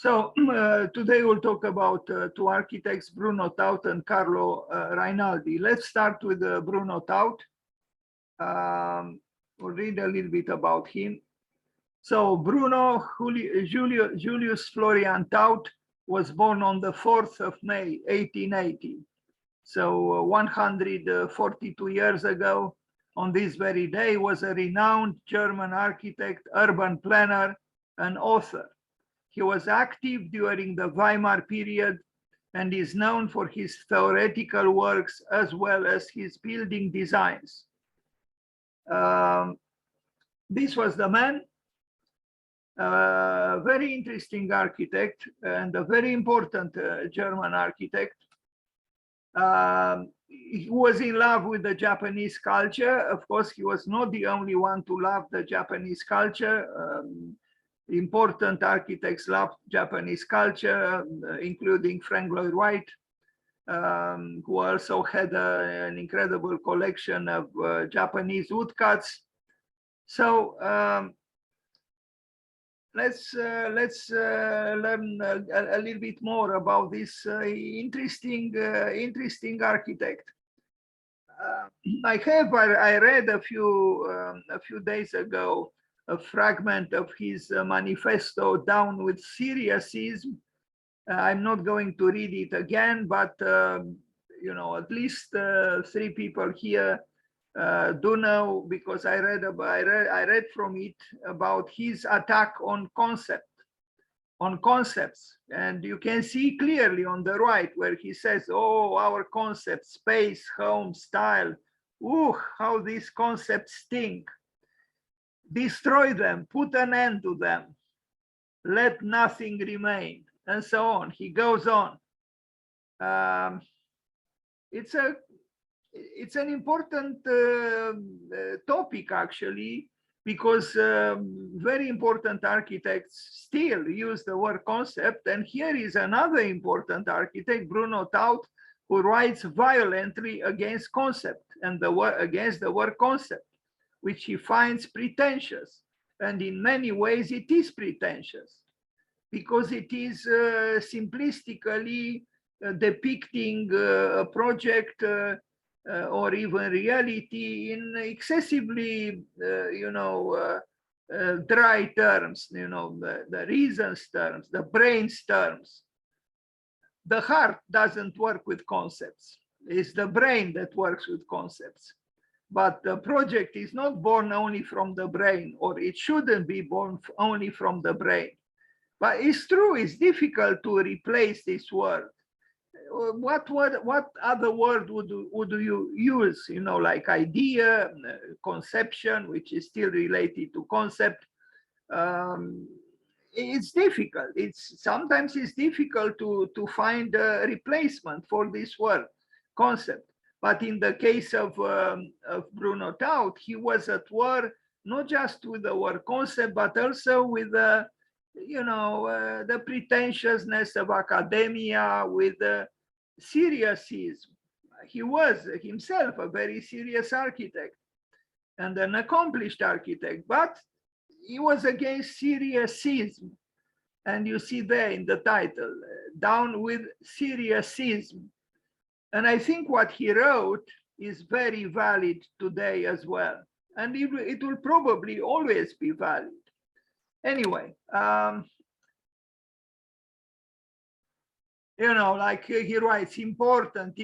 So today we'll talk about two architects, Bruno Taut and Carlo Rainaldi. Let's start with Bruno Taut. We'll read a little bit about him. So Bruno Julius Florian Taut was born on the 4th of May, 1880. So 142 years ago, on this very day, was a renowned German architect, urban planner, and author. He was active during the Weimar period and is known for his theoretical works as well as his building designs. This was the man, a very interesting architect and a very important German architect. He was in love with the Japanese culture. Of course, he was not the only one to love the Japanese culture. Important architects loved Japanese culture, including Frank Lloyd Wright, who also had an incredible collection of Japanese woodcuts. So let's learn a little bit more about this interesting architect. I read a few days ago a fragment of his manifesto, Down with Seriacism. I'm not going to read it again, but you know, at least 3 people here do know, because I read from it about his attack on concepts, and you can see clearly on the right where he says, "Oh, our concepts, space, home, style. Ooh, how these concepts stink. Destroy them, put an end to them, let nothing remain," and so on. He goes on. It's an important topic, actually, because very important architects still use the word concept. And here is another important architect, Bruno Taut, who writes violently against concept and against the word concept, which he finds pretentious. And in many ways, it is pretentious because it is simplistically depicting a project or even reality in excessively, dry terms, the reasons terms, the brain's terms. The heart doesn't work with concepts. It's the brain that works with concepts. But the project is not born only from the brain, or it shouldn't be born only from the brain. But it's true, it's difficult to replace this word. What other word would you use? Like idea, conception, which is still related to concept. It's difficult. Sometimes it's difficult to find a replacement for this word, concept. But in the case of Bruno Taut, he was at war not just with the word concept, but also with the pretentiousness of academia, with the seriousness. He was himself a very serious architect and an accomplished architect, but he was against seriousism. And you see there in the title, Down with Seriousism. And I think what he wrote is very valid today as well. And it will probably always be valid. Anyway, like he writes, important,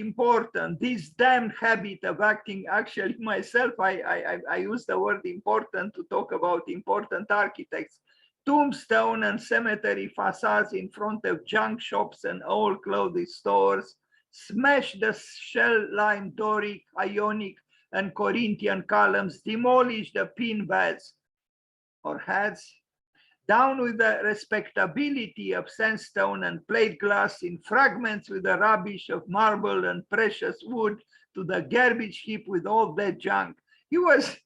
this damned habit of acting. Actually, myself, I use the word important to talk about important architects. Tombstone and cemetery facades in front of junk shops and old clothes stores. Smash the shell-lined Doric, Ionic, and Corinthian columns. Demolish the pin beds or heads. Down with the respectability of sandstone and plate glass, in fragments with the rubbish of marble and precious wood, to the garbage heap with all that junk. He was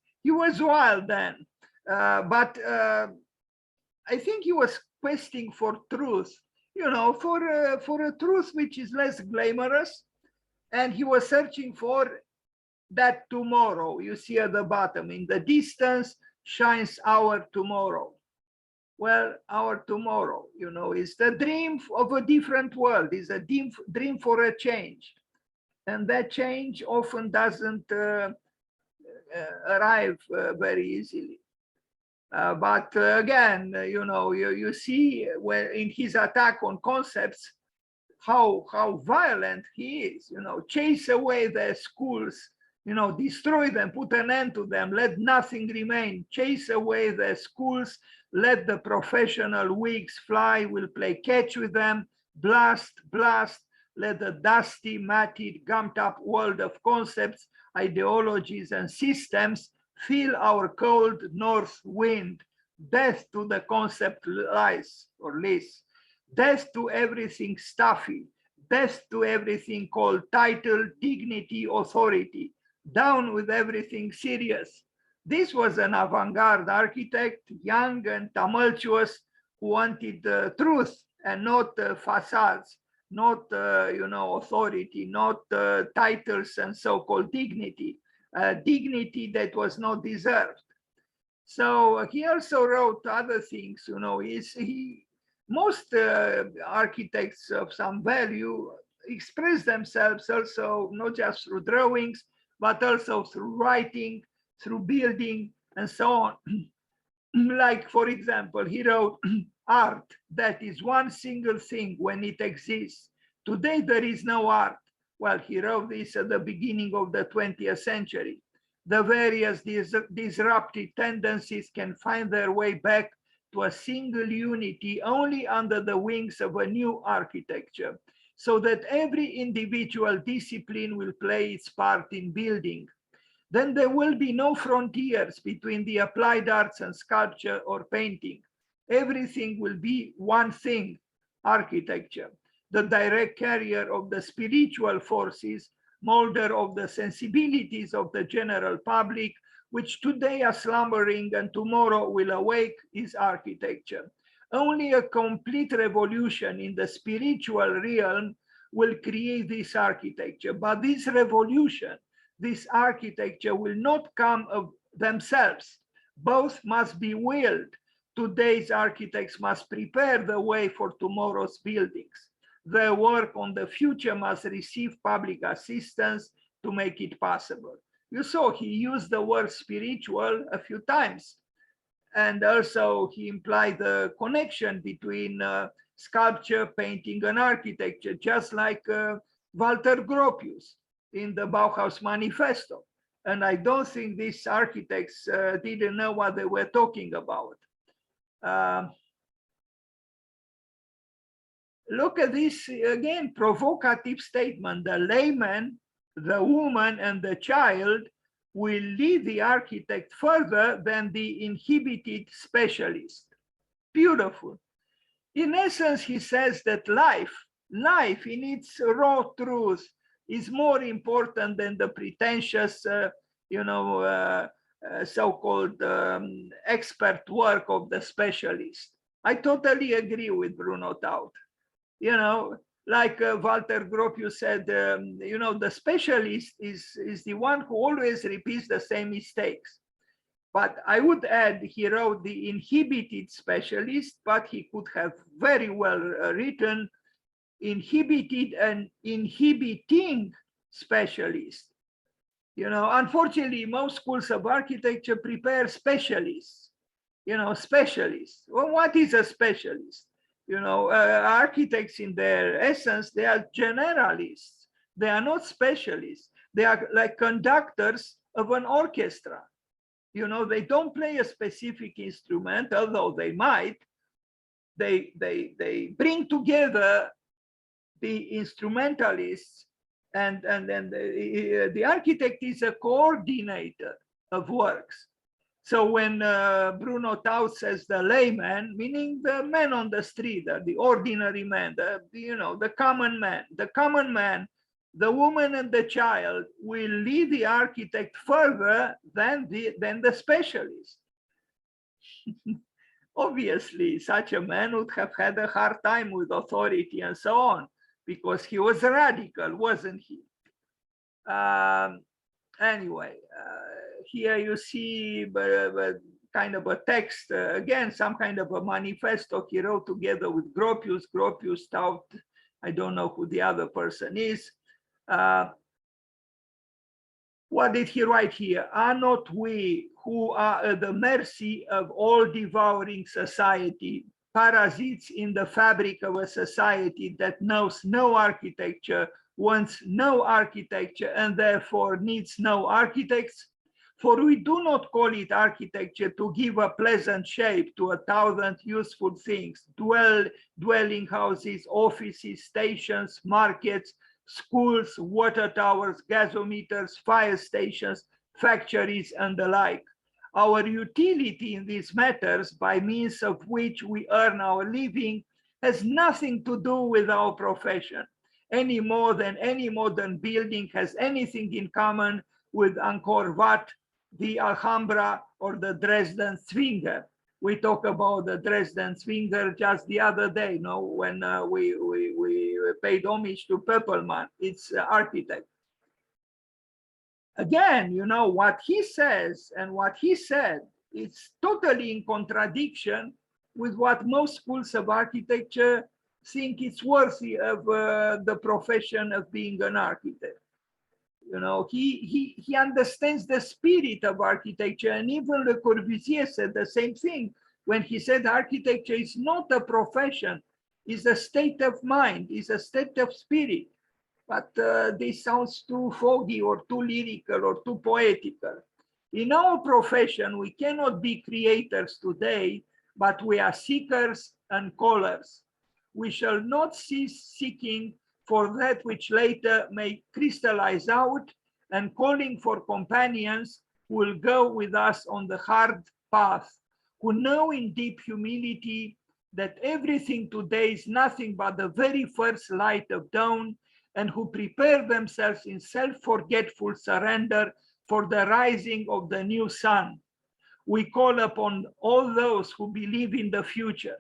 wild then, but I think he was questing for truth, for a truth which is less glamorous, and he was searching for that tomorrow. You see at the bottom, in the distance shines our tomorrow. Well, our tomorrow, is the dream of a different world, is a dream for a change. And that change often doesn't arrive very easily. But again, you see where in his attack on concepts, how violent he is, chase away their schools, destroy them, put an end to them, let nothing remain, chase away their schools, let the professional wigs fly, will play catch with them, blast, let the dusty, matted, gummed up world of concepts, ideologies, and systems feel our cold north wind, death to the concept lies or lies. Death to everything stuffy, death to everything called title, dignity, authority, down with everything serious. This was an avant-garde architect, young and tumultuous, who wanted truth and not facades, not authority, not titles and so-called dignity, dignity that was not deserved. So he also wrote other things, most architects of some value express themselves also not just through drawings, but also through writing, through building, and so on. Like, for example, he wrote, art, that is one single thing when it exists. Today, there is no art. Well, he wrote this at the beginning of the 20th century. The various disruptive tendencies can find their way back to a single unity only under the wings of a new architecture, so that every individual discipline will play its part in building. Then there will be no frontiers between the applied arts and sculpture or painting. Everything will be one thing, architecture, the direct carrier of the spiritual forces, molder of the sensibilities of the general public, which today are slumbering and tomorrow will awake, is architecture. Only a complete revolution in the spiritual realm will create this architecture. But this revolution, this architecture will not come of themselves. Both must be willed. Today's architects must prepare the way for tomorrow's buildings. Their work on the future must receive public assistance to make it possible. You saw he used the word spiritual a few times. And also he implied the connection between sculpture, painting, and architecture, just like Walter Gropius in the Bauhaus Manifesto. And I don't think these architects didn't know what they were talking about. Look at this, again, provocative statement. The layman, the woman, and the child will lead the architect further than the inhibited specialist. Beautiful. In essence, he says that life in its raw truth is more important than the pretentious, so-called expert work of the specialist. I totally agree with Bruno Taut. Like Walter Gropius said, the specialist is the one who always repeats the same mistakes. But I would add, he wrote the inhibited specialist, but he could have very well written inhibited and inhibiting specialist. Unfortunately, most schools of architecture prepare specialists, specialists. Well, what is a specialist? Architects in their essence, they are generalists. They are not specialists. They are like conductors of an orchestra. They don't play a specific instrument, although they might. They bring together the instrumentalists, and then the architect is a coordinator of works. So when Bruno Taut says the layman, meaning the man on the street, the ordinary man, the common man, the woman and the child will lead the architect further than the specialist. Obviously, such a man would have had a hard time with authority and so on, because he was radical, wasn't he? Anyway, here you see kind of a text, again, some kind of a manifesto he wrote together with Gropius, Taut, I don't know who the other person is. What did he write here? Are not we who are at the mercy of all devouring society, parasites in the fabric of a society that knows no architecture, wants no architecture, and therefore needs no architects? For we do not call it architecture to give a pleasant shape to 1,000 useful things, dwelling houses, offices, stations, markets, schools, water towers, gasometers, fire stations, factories, and the like. Our utility in these matters, by means of which we earn our living, has nothing to do with our profession, any more than any modern building has anything in common with Angkor Wat, the Alhambra, or the Dresden Zwinger. We talked about the Dresden Zwinger just the other day, when we paid homage to Peppelmann, its architect. Again, what he says and what he said, it's totally in contradiction with what most schools of architecture think it's worthy of the profession of being an architect. He understands the spirit of architecture, and even Le Corbusier said the same thing when he said architecture is not a profession, it's a state of mind, it's a state of spirit. But this sounds too foggy or too lyrical or too poetical. In our profession, we cannot be creators today, but we are seekers and callers. We shall not cease seeking for that which later may crystallize out, and calling for companions who will go with us on the hard path, who know in deep humility that everything today is nothing but the very first light of dawn, and who prepare themselves in self-forgetful surrender for the rising of the new sun. We call upon all those who believe in the future.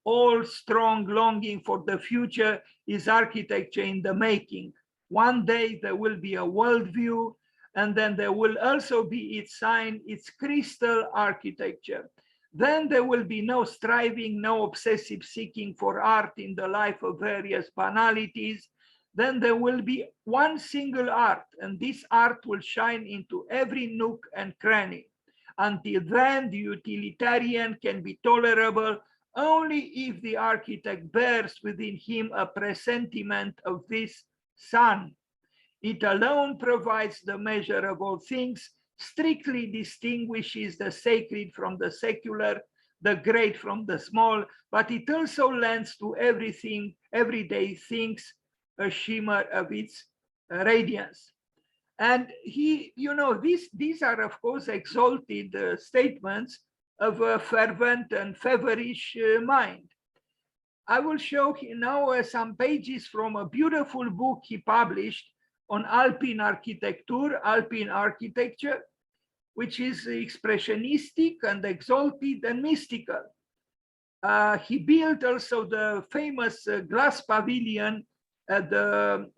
All strong longing for the future is architecture in the making. One day there will be a worldview, and then there will also be its sign, its crystal architecture. Then there will be no striving, no obsessive seeking for art in the life of various banalities. Then there will be one single art, and this art will shine into every nook and cranny. Until then, the utilitarian can be tolerable only if the architect bears within him a presentiment of this sun. It alone provides the measure of all things, strictly distinguishes the sacred from the secular, the great from the small, but it also lends to everything, everyday things, a shimmer of its radiance. And these are, of course, exalted statements of a fervent and feverish mind. I will show now some pages from a beautiful book he published on Alpine architecture, which is expressionistic and exalted and mystical. He built also the famous glass pavilion at the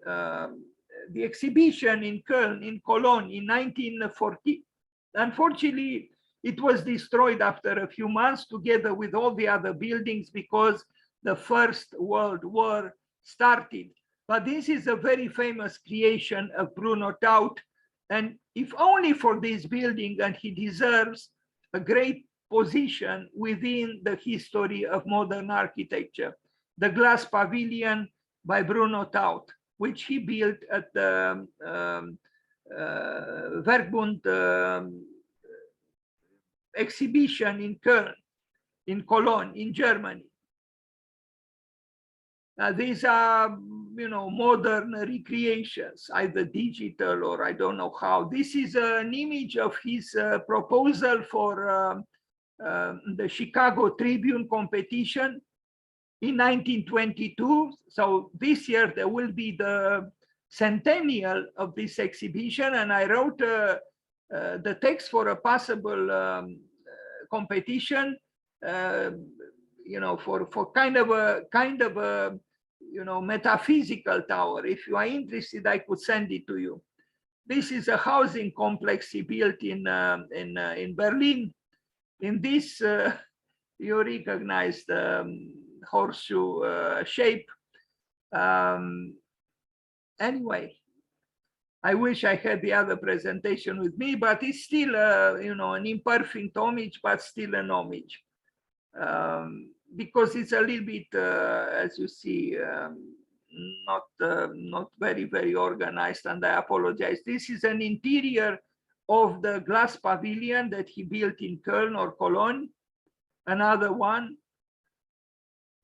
exhibition in Köln, in Cologne, in 1940. Unfortunately, it was destroyed after a few months together with all the other buildings because the First World War started. But this is a very famous creation of Bruno Taut, and if only for this building, and he deserves a great position within the history of modern architecture. The glass pavilion by Bruno Taut, which he built at the Werkbund exhibition in Köln, in Cologne, in Germany. These are, modern recreations, either digital or I don't know how. This is an image of his proposal for the Chicago Tribune competition in 1922. So this year there will be the centennial of this exhibition, and I wrote the text for a possible competition, for kind of a metaphysical tower. If you are interested, I could send it to you. This is a housing complex he built in Berlin. in this, you recognize the horseshoe shape. Anyway, I wish I had the other presentation with me, but it's still, you know, an imperfect homage, but still an homage. Because it's a little bit, as you see, not very organized, and I apologize. This is an interior of the glass pavilion that he built in Köln or Cologne, another one.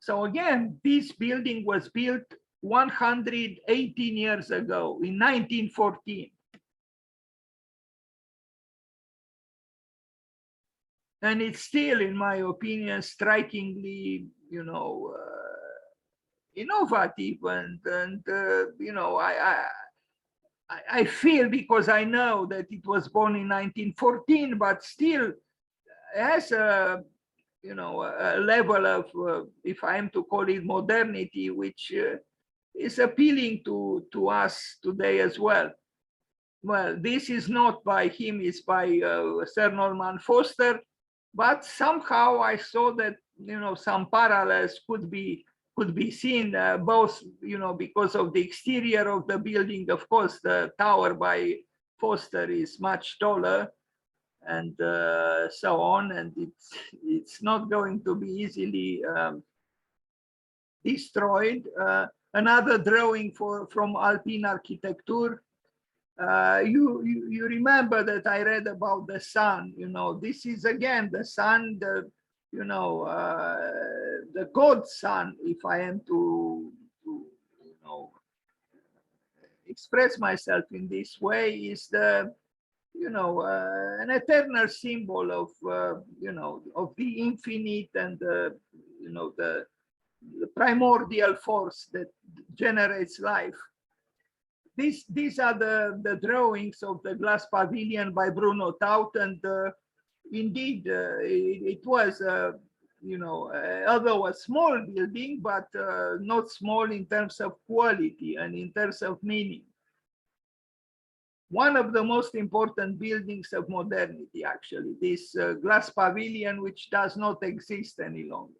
So again, this building was built 118 years ago, in 1914. And it's still, in my opinion, strikingly, you know, innovative, and you know, I feel, because I know that it was born in 1914, but still has a, you know, a level of, if I am to call it modernity, which is appealing to us today as well. Well, this is not by him, it's by Sir Norman Foster, but somehow I saw that, you know, some parallels could be seen, both, you know, because of the exterior of the building. Of course, the tower by Foster is much taller, and so on, and it's not going to be easily destroyed. Another drawing from Alpine Architecture. You remember that I read about the sun. You know, this is again the sun, the, you know, the God's son, if I am to you know, express myself in this way, is the, you know, an eternal symbol of, you know, of the infinite, and you know, the primordial force that generates life. These are the drawings of the glass pavilion by Bruno Taut, and indeed it was, you know, although a small building, but not small in terms of quality and in terms of meaning. One of the most important buildings of modernity, actually, this glass pavilion, which does not exist any longer.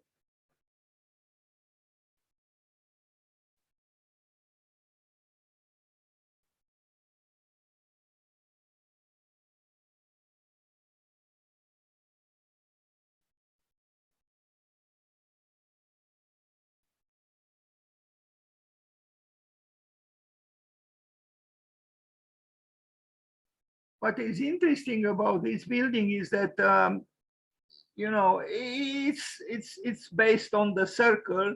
What is interesting about this building is that, you know, it's based on the circle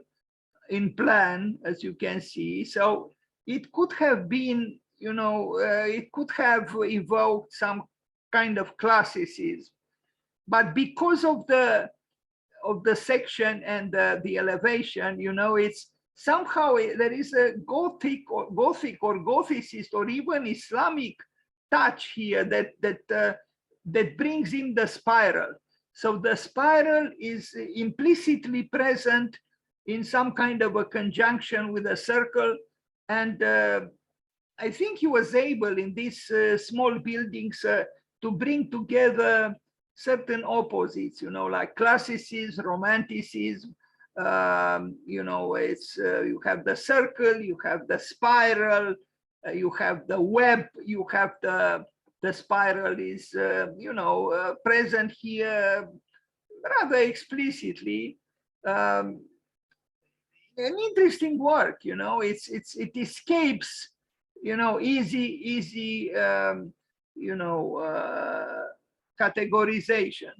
in plan, as you can see. So it could have been, you know, it could have evoked some kind of classicism, but because of the section and the elevation, you know, it's somehow there is a Gothic or Gothicist or even Islamic touch here that brings in the spiral. So the spiral is implicitly present in some kind of a conjunction with a circle, and I think he was able in these small buildings to bring together certain opposites, you know, like classicism, romanticism. You know, it's you have the circle, you have the spiral, you have the web, you have the spiral is, you know, present here rather explicitly. An interesting work, you know, it escapes, you know, easy, you know, categorization.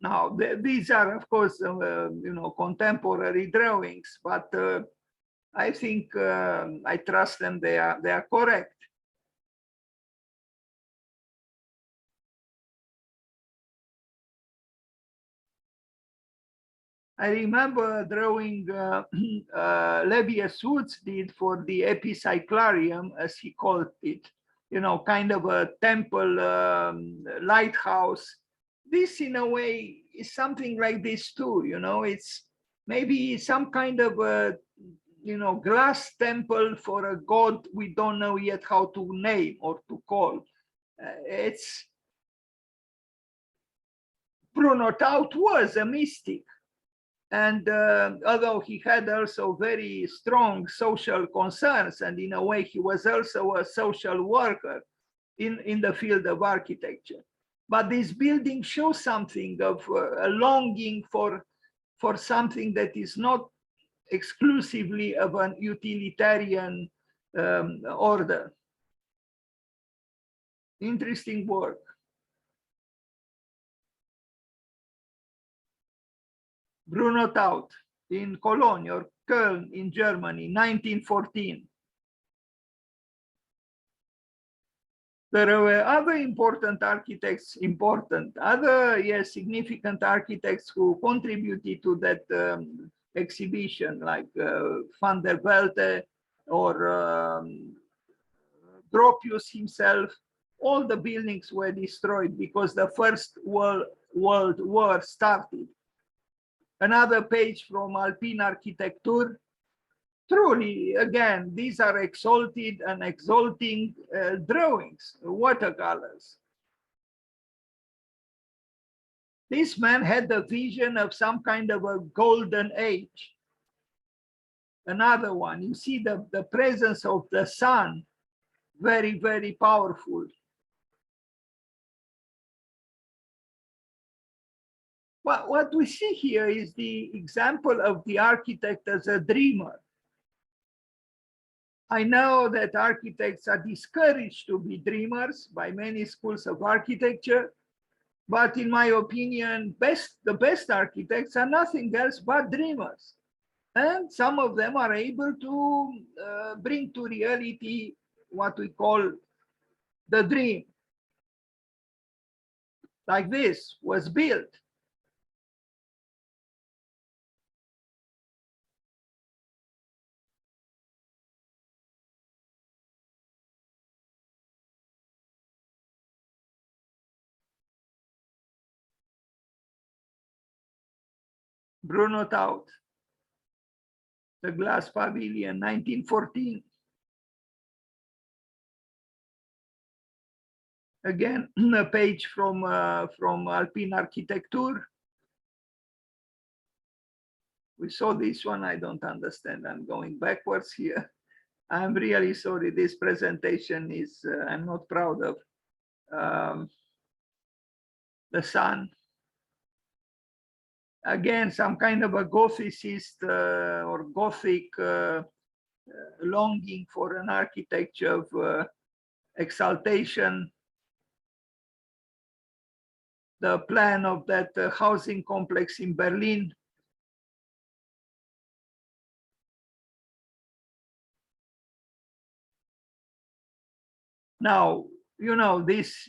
Now, these are, of course, you know, contemporary drawings, but I think I trust them. They are correct. I remember drawing Levius did for the Epicyclarium, as he called it, you know, kind of a temple lighthouse this in a way is something like this too, you know, it's maybe some kind of a, you know, glass temple for a god we don't know yet how to name or to call. It's Bruno Taut was a mystic, and although he had also very strong social concerns, and in a way he was also a social worker in the field of architecture. But this building shows something of a longing for something that is not exclusively of an utilitarian order. Interesting work. Bruno Taut in Cologne or Köln in Germany, 1914. There were other important architects, significant architects who contributed to that exhibition, like Van der Velde or Gropius himself. All the buildings were destroyed because the First World War started. Another page from Alpine Architecture. Truly, again, these are exalted and exalting drawings, watercolors. This man had the vision of some kind of a golden age. Another one, you see the presence of the sun, very, very powerful. What we see here is the example of the architect as a dreamer. I know that architects are discouraged to be dreamers by many schools of architecture, but in my opinion, the best architects are nothing else but dreamers. And some of them are able to bring to reality what we call the dream. Like this was built. Bruno Taut, the Glass Pavilion, 1914. Again, a page from Alpine Architecture. We saw this one, I don't understand. I'm going backwards here. I'm really sorry. This presentation is, I'm not proud of. The sun. Again, some kind of a Gothicist or Gothic longing for an architecture of exaltation. The plan of that housing complex in Berlin. Now, you know, this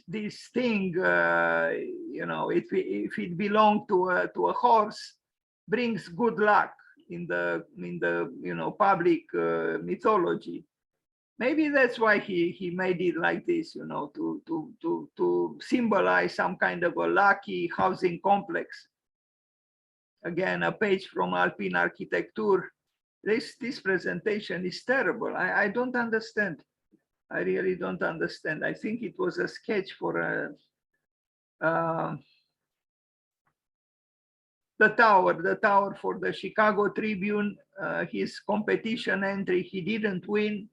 thing, you know, if it belonged to a horse, brings good luck in the you know, public mythology. Maybe that's why he made it like this, you know, to symbolize some kind of a lucky housing complex. Again, a page from Alpine Architecture. This presentation is terrible. I don't understand. I really don't understand. I think it was a sketch for the tower for the Chicago Tribune. His competition entry, he didn't win.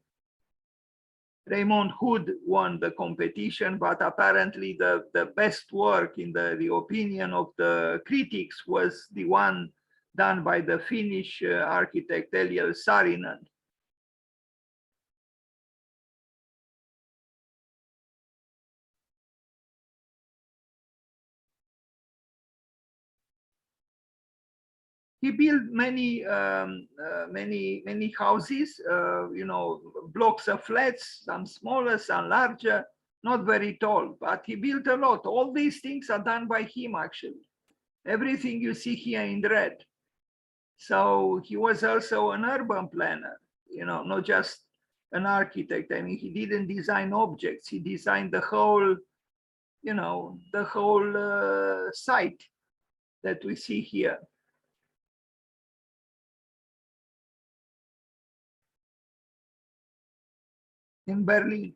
Raymond Hood won the competition, but apparently the best work in the opinion of the critics was the one done by the Finnish architect Eliel Saarinen. He built many houses, you know, blocks of flats, some smaller, some larger, not very tall, but he built a lot. All these things are done by him, actually. Everything you see here in red. So he was also an urban planner, you know, not just an architect. I mean, he didn't design objects. He designed the whole, you know, the whole site that we see here. In Berlin.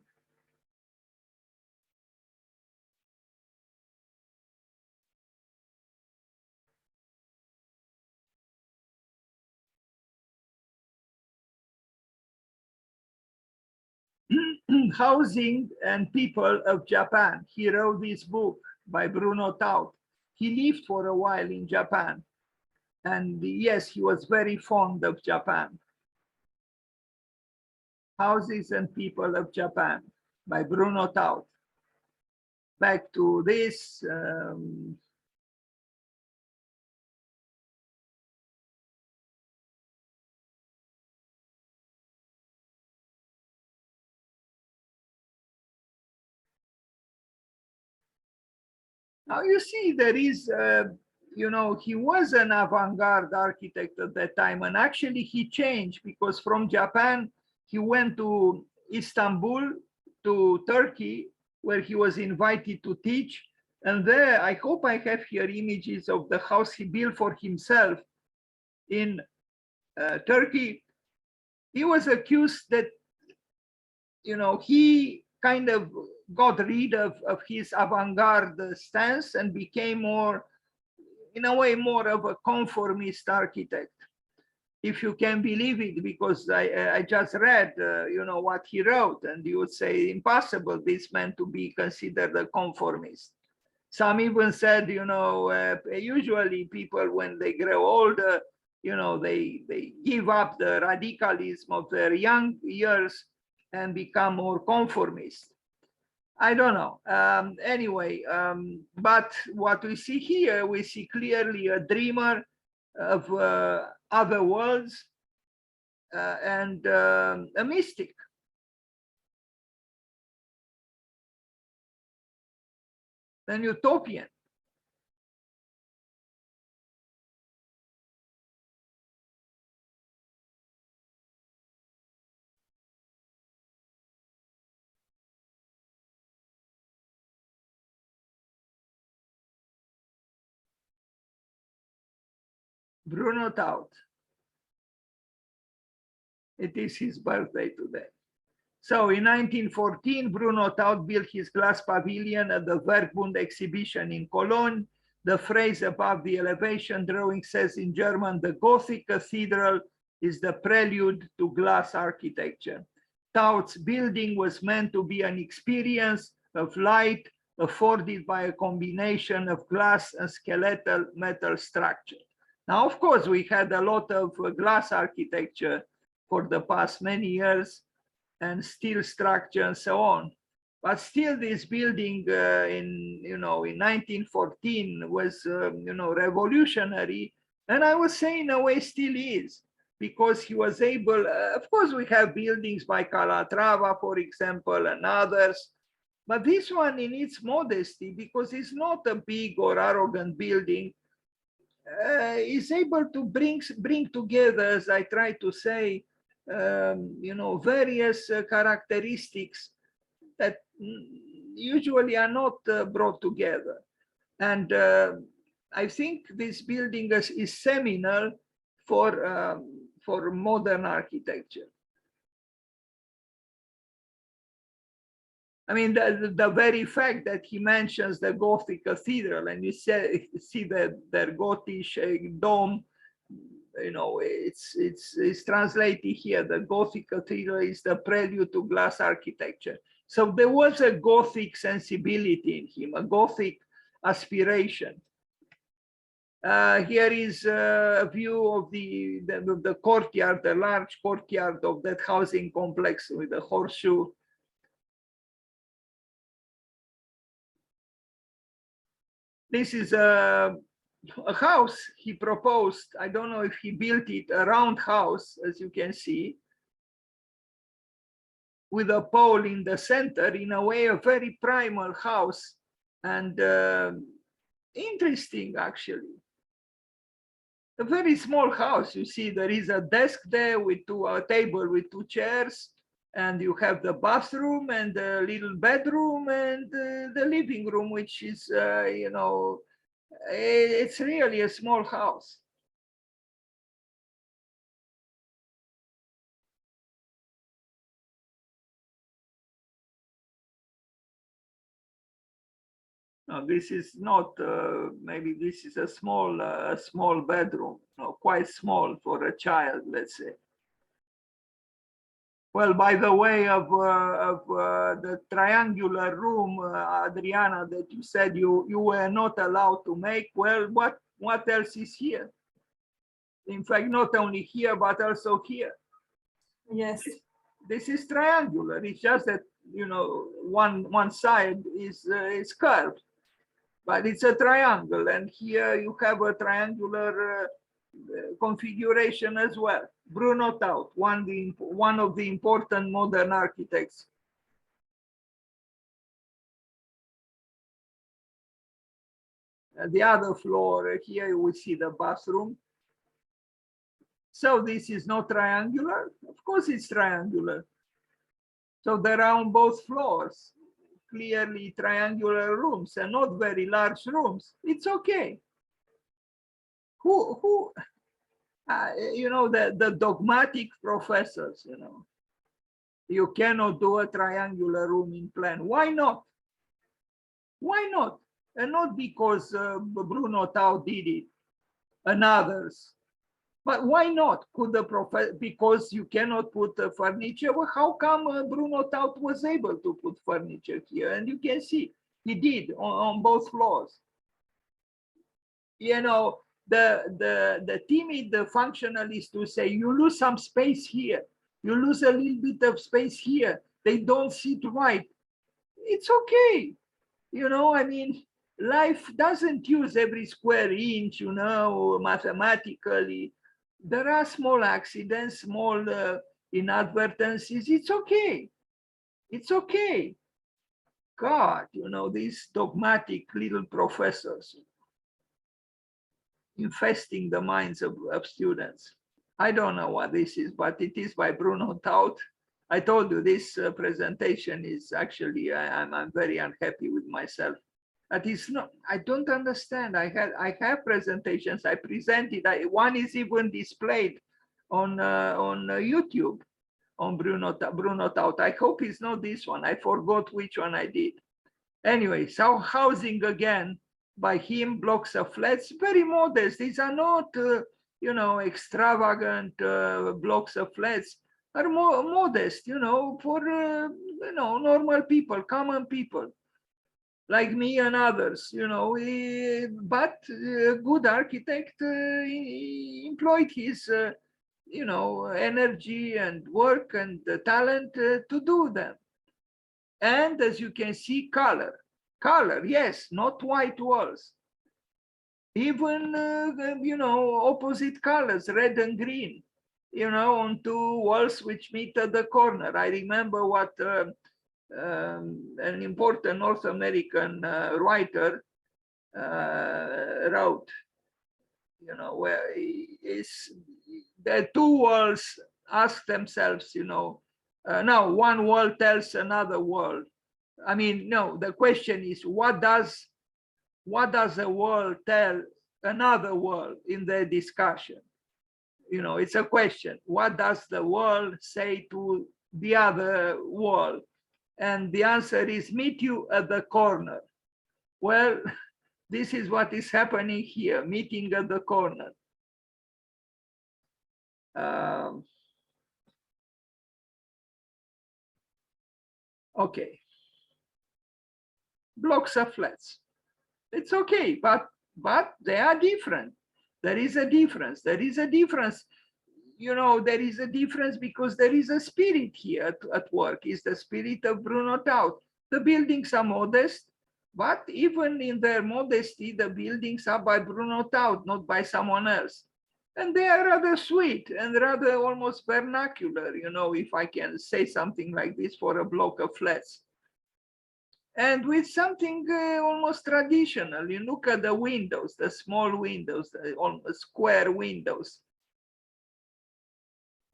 Housing and People of Japan. He wrote this book by Bruno Taut. He lived for a while in Japan. And yes, he was very fond of Japan. Houses and People of Japan by Bruno Taut. Back to this. Now you see there is, you know, he was an avant-garde architect at that time, and actually he changed because from Japan, he went to Istanbul, to Turkey, where he was invited to teach. And there, I hope I have here images of the house he built for himself in Turkey. He was accused that, you know, he kind of got rid of his avant-garde stance and became more, in a way, more of a conformist architect, if you can believe it, because I just read, you know, what he wrote, and you would say impossible this man to be considered a conformist. Some even said, you know, usually people when they grow older, you know, they give up the radicalism of their young years and become more conformist. I don't know. Anyway, but what we see here, we see clearly a dreamer of other worlds and a mystic. An utopian. Bruno Taut. It is his birthday today. So in 1914, Bruno Taut built his glass pavilion at the Werkbund exhibition in Cologne. The phrase above the elevation drawing says in German, the Gothic cathedral is the prelude to glass architecture. Taut's building was meant to be an experience of light afforded by a combination of glass and skeletal metal structure. Now, of course, we had a lot of glass architecture for the past many years, and steel structure and so on. But still this building in 1914 was, revolutionary. And I would say in a way still is, because he was able, of course we have buildings by Calatrava, for example, and others, but this one in its modesty, because it's not a big or arrogant building, is able to bring together, as I try to say, various characteristics that usually are not brought together. And I think this building is seminal for modern architecture. I mean, the very fact that he mentions the Gothic cathedral, and you see that their Gothic dome, you know, it's translated here. The Gothic cathedral is the prelude to glass architecture. So there was a Gothic sensibility in him, a Gothic aspiration. Here is a view of the courtyard, the large courtyard of that housing complex with the horseshoe. This is a house he proposed. I don't know if he built it, a round house, as you can see, with a pole in the center, in a way, a very primal house, and interesting, actually. A very small house. You see, there is a desk there with a table with two chairs, And you have the bathroom and the little bedroom and the living room, which is, you know, it's really a small house. No, this is not, maybe this is a small bedroom, no, quite small for a child, let's say. Well, by the way of the triangular room, Adriana, that you said you were not allowed to make, well, what else is here? In fact, not only here, but also here. Yes. This is triangular. It's just that, you know, one side is curved, but it's a triangle. And here you have a triangular configuration as well. Bruno Taut, one of the important modern architects. The other floor, here we see the bathroom. So this is not triangular? Of course it's triangular. So there are on both floors, clearly triangular rooms and not very large rooms. It's okay. You know, the dogmatic professors, you know, you cannot do a triangular room in plan. Why not? Why not? And not because Bruno Taut did it and others. But why not? Could the professor, because you cannot put furniture? Well, how come Bruno Taut was able to put furniture here? And you can see he did on both floors. You know, the timid functionalists who say you lose some space here, you lose a little bit of space here, they don't sit right. It's okay. You know, I mean, life doesn't use every square inch, you know, mathematically. There are small accidents, small inadvertencies. It's okay. It's okay. God, you know, these dogmatic little professors infesting the minds of students. I don't know what this is, but it is by Bruno Taut. I told you this presentation is actually, I'm very unhappy with myself. That is not, I don't understand. I have presentations, I presented, one is even displayed on YouTube on Bruno Taut. I hope it's not this one. I forgot which one I did. Anyway, so housing again by him, blocks of flats, very modest. These are not, you know, extravagant blocks of flats. Are more modest, you know, for you know, normal people, common people like me and others, you know. But a good architect employed his, you know, energy and work and talent to do them. And as you can see, color, yes, not white walls, even you know, opposite colors, red and green, you know, on two walls which meet at the corner. I remember what an important North American writer wrote, you know, where the two walls ask themselves, you know, now one wall tells another wall. I mean, no, the question is, what does a wall tell another wall in the discussion? You know, it's a question. What does the wall say to the other wall? And the answer is, meet you at the corner. Well, this is what is happening here, meeting at the corner. Okay. Blocks of flats. It's okay, but they are different. There is a difference. There is a difference. You know, there is a difference because there is a spirit here at work. It's the spirit of Bruno Taut. The buildings are modest, but even in their modesty, the buildings are by Bruno Taut, not by someone else. And they are rather sweet and rather almost vernacular, you know, if I can say something like this for a block of flats. And with something almost traditional. You look at the windows, the small windows, the almost square windows.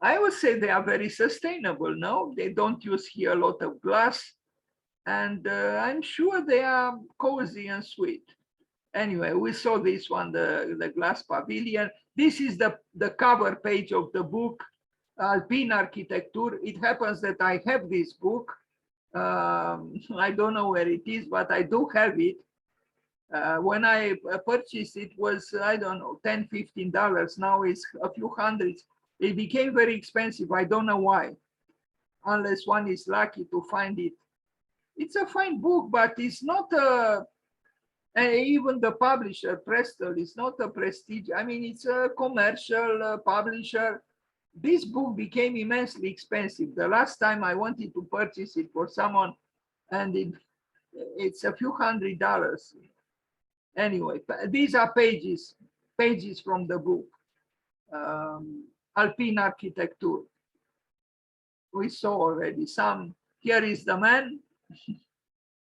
I would say they are very sustainable. No, they don't use here a lot of glass, and I'm sure they are cozy and sweet. Anyway, we saw this one, the glass pavilion. This is the cover page of the book, Alpine Architecture. It happens that I have this book. I don't know where it is, but I do have it. When I purchased it was, I don't know, $10, $15. Now it's a few hundreds. It became very expensive. I don't know why, unless one is lucky to find it. It's a fine book, but it's not a, even the publisher, Preston, is not a prestige. I mean, it's a commercial publisher. This book became immensely expensive. The last time I wanted to purchase it for someone, and it's a few $100. Anyway, these are pages from the book, Alpine Architecture. We saw already some. Here is the man.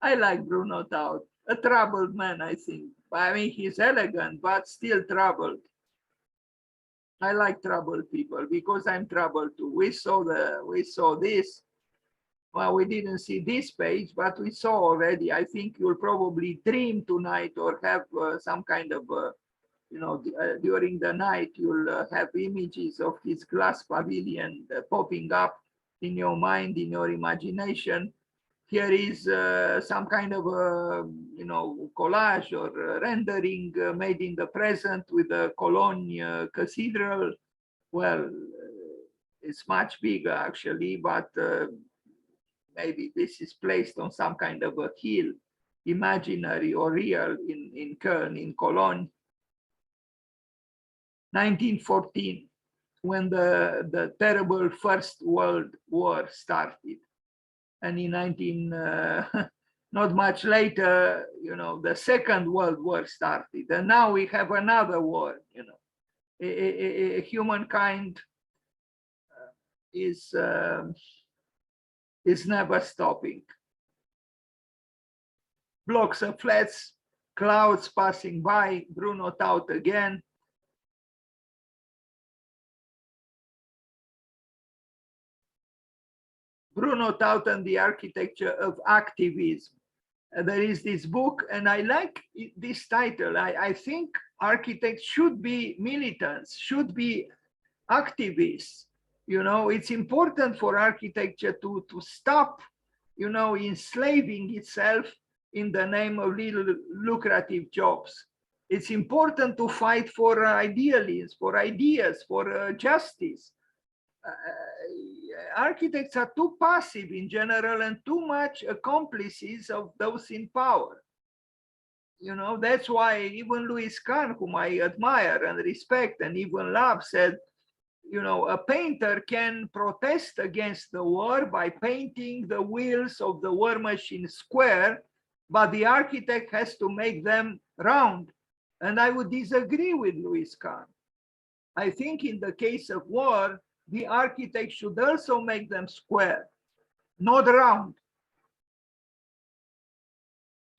I like Bruno Taut, a troubled man, I think. I mean, he's elegant, but still troubled. I like troubled people because I'm troubled too. We saw this. Well, we didn't see this page, but we saw already. I think you'll probably dream tonight or have some kind of, during the night, you'll have images of his glass pavilion popping up in your mind, in your imagination. Here is some kind of collage or rendering made in the present with the Cologne Cathedral. Well, it's much bigger actually, but maybe this is placed on some kind of a hill, imaginary or real, in Köln, in Cologne. 1914, when the terrible First World War started. And in not much later, the Second World War started. And now we have another war, humankind is never stopping. Blocks of flats, clouds passing by, Bruno Taut again. Bruno Taut and the Architecture of Activism. There is this book, and I like this title. I think architects should be militants, should be activists. It's important for architecture to stop, enslaving itself in the name of little lucrative jobs. It's important to fight for idealism, for ideas, for justice. Architects are too passive in general and too much accomplices of those in power. That's why even Louis Kahn, whom I admire and respect and even love, said, a painter can protest against the war by painting the wheels of the war machine square, but the architect has to make them round. And I would disagree with Louis Kahn. I think in the case of war, the architect should also make them square, not round,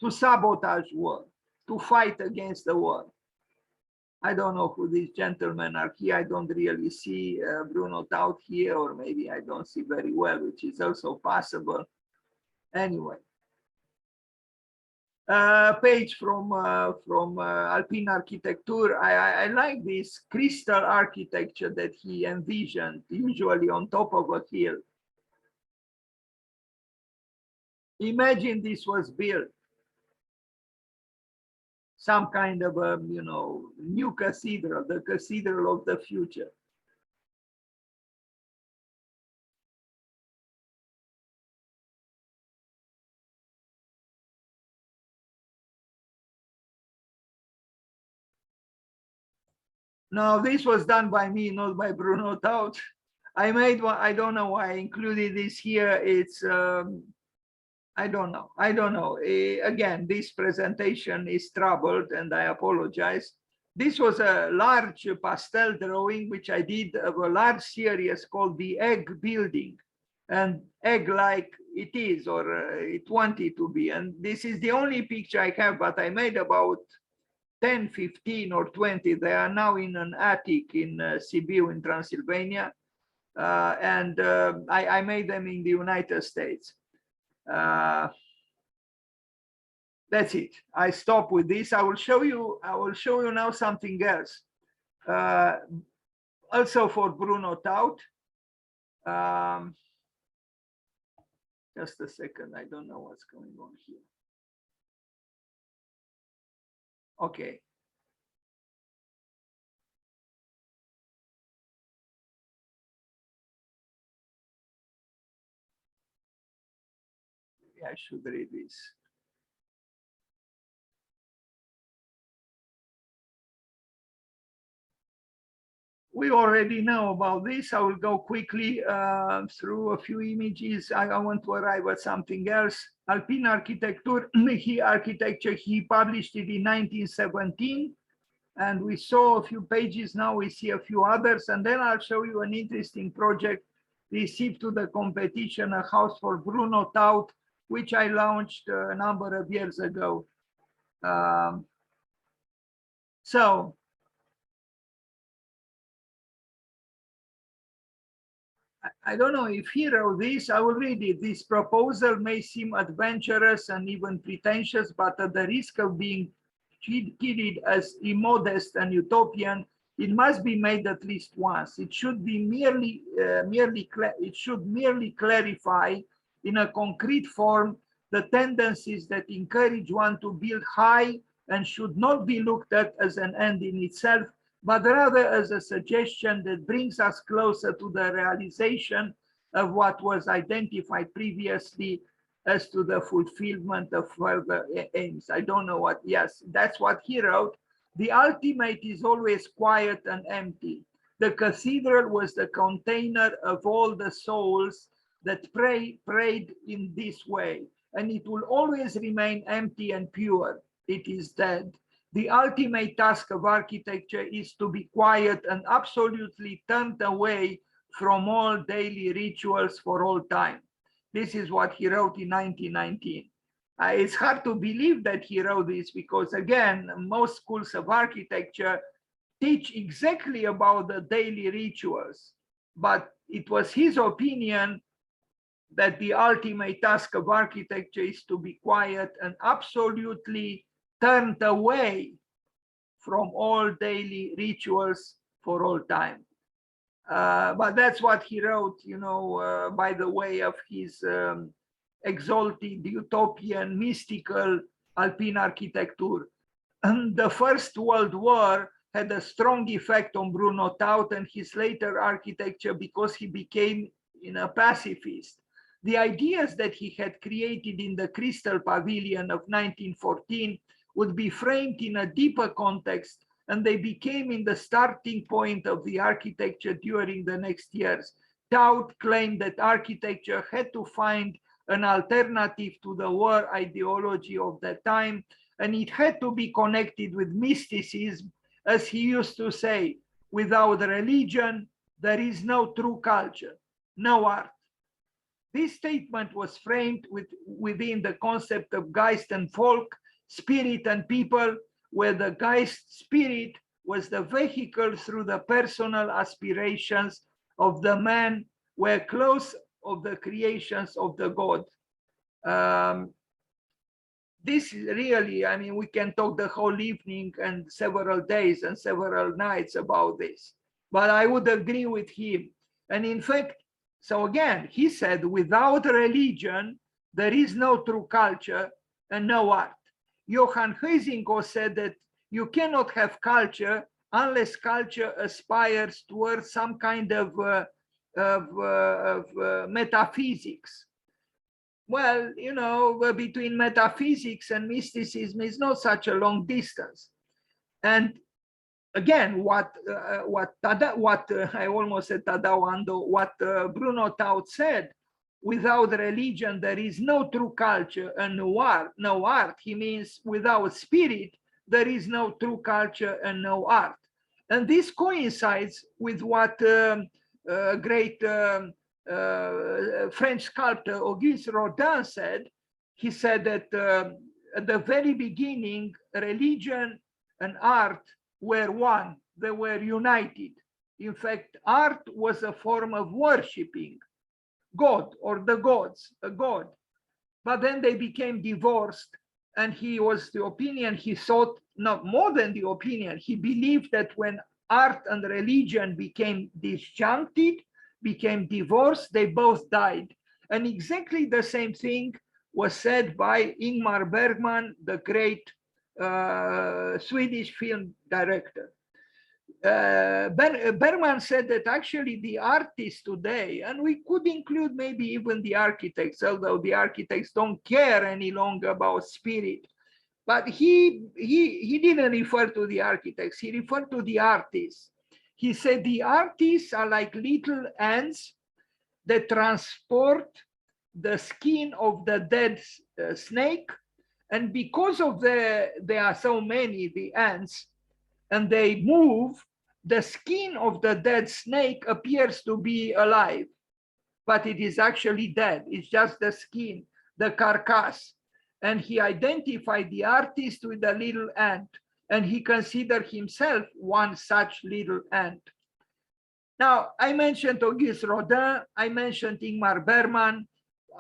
to sabotage war, to fight against the war. I don't know who these gentlemen are here. I don't really see Bruno Taut here, or maybe I don't see very well, which is also possible. Anyway, page from Alpine Architecture. I like this crystal architecture that he envisioned, usually on top of a hill. Imagine this was built. Some kind of a, new cathedral, the cathedral of the future. No, this was done by me, not by Bruno Taut. I made one, I don't know why I included this here. It's, I don't know. Again, this presentation is troubled and I apologize. This was a large pastel drawing, which I did of a large series called The Egg Building. And egg-like it is, or it wanted to be. And this is the only picture I have, but I made about 10, 15 or 20. They are now in an attic in Sibiu in Transylvania. I made them in the United States. That's it. I stop with this. I will show you now something else. Also for Bruno Taut. Just a second. I don't know what's going on here. Okay. I should read this. We already know about this. I will go quickly through a few images. I want to arrive at something else. Alpine Architecture, he published it in 1917. And we saw a few pages, now we see a few others. And then I'll show you an interesting project received to the competition, a house for Bruno Taut, which I launched a number of years ago. So I don't know if he wrote this, I will read it. This proposal may seem adventurous and even pretentious, but at the risk of being treated as immodest and utopian, it must be made at least once. It should be merely clarify in a concrete form the tendencies that encourage one to build high and should not be looked at as an end in itself, but rather as a suggestion that brings us closer to the realization of what was identified previously as to the fulfillment of further aims. I don't know what, yes, that's what he wrote. The ultimate is always quiet and empty. The cathedral was the container of all the souls that prayed in this way, and it will always remain empty and pure. It is dead. The ultimate task of architecture is to be quiet and absolutely turned away from all daily rituals for all time. This is what he wrote in 1919. It's hard to believe that he wrote this because, again, most schools of architecture teach exactly about the daily rituals. But it was his opinion that the ultimate task of architecture is to be quiet and absolutely turned away from all daily rituals for all time. But that's what he wrote, you know, by the way of his exalted, utopian, mystical Alpine architecture. And the First World War had a strong effect on Bruno Taut and his later architecture because he became a pacifist. The ideas that he had created in the Crystal Pavilion of 1914 would be framed in a deeper context, and they became in the starting point of the architecture during the next years. Taut claimed that architecture had to find an alternative to the war ideology of that time, and it had to be connected with mysticism, as he used to say, without religion, there is no true culture, no art. This statement was framed within the concept of Geist and Volk, spirit and people, where the Geist spirit was the vehicle through the personal aspirations of the man, were close of the creations of the God. This really, I mean, we can talk the whole evening and several days and several nights about this, but I would agree with him. And in fact, so again, he said, without religion, there is no true culture and no art. Johann Huizinga said that you cannot have culture unless culture aspires towards some kind of metaphysics. Well, you know, between metaphysics and mysticism is not such a long distance. And again, what I almost said Tadawando, what Bruno Taut said, without religion, there is no true culture and no art. He means without spirit, there is no true culture and no art. And this coincides with what great French sculptor Auguste Rodin said. He said that at the very beginning, religion and art were one, they were united. In fact, art was a form of worshiping God or the gods, a god. But then they became divorced, and he was the opinion, he thought, not more than the opinion, he believed that when art and religion became disjuncted, became divorced, they both died. And exactly the same thing was said by Ingmar Bergman, the great Swedish film director. Bergman said that actually the artists today, and we could include maybe even the architects, although the architects don't care any longer about spirit, but he didn't refer to the architects, he referred to the artists. He said the artists are like little ants that transport the skin of the dead snake, and because of there are so many, the ants, and they move, the skin of the dead snake appears to be alive, but it is actually dead. It's just the skin, the carcass. And he identified the artist with a little ant, and he considered himself one such little ant. Now, I mentioned Auguste Rodin, I mentioned Ingmar Bergman,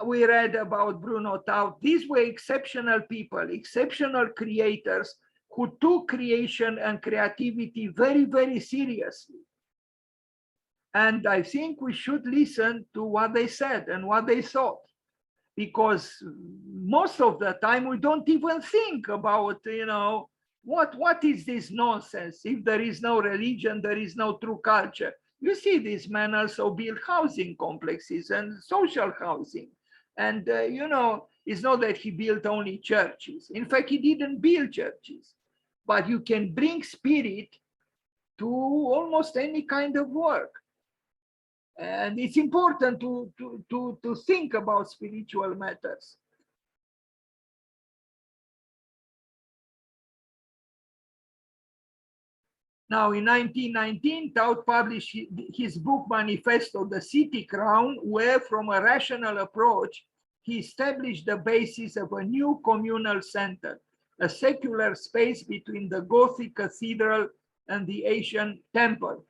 we read about Bruno Taut. These were exceptional people, exceptional creators who took creation and creativity very, very seriously. And I think we should listen to what they said and what they thought, because most of the time we don't even think about, you know, what is this nonsense? If there is no religion, there is no true culture. You see, these men also build housing complexes and social housing. And, you know, it's not that he built only churches. In fact, he didn't build churches. But you can bring spirit to almost any kind of work. And it's important to think about spiritual matters. Now, in 1919, Taut published his book Manifesto, The City Crown, where from a rational approach, he established the basis of a new communal center, a secular space between the Gothic cathedral and the Asian temple.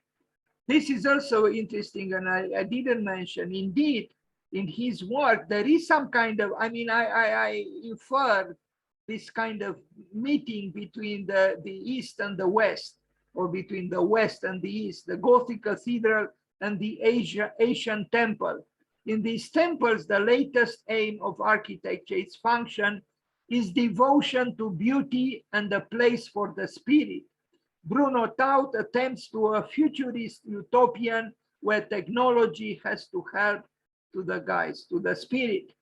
This is also interesting, and I didn't mention, indeed, in his work, there is some kind of, I mean, I infer this kind of meeting between the East and the West, or between the West and the East, the Gothic cathedral and the Asian temple. In these temples, the latest aim of architecture, its function, is devotion to beauty and a place for the spirit. Bruno Taut attempts to a futurist utopian where technology has to help to the guys, to the spirit.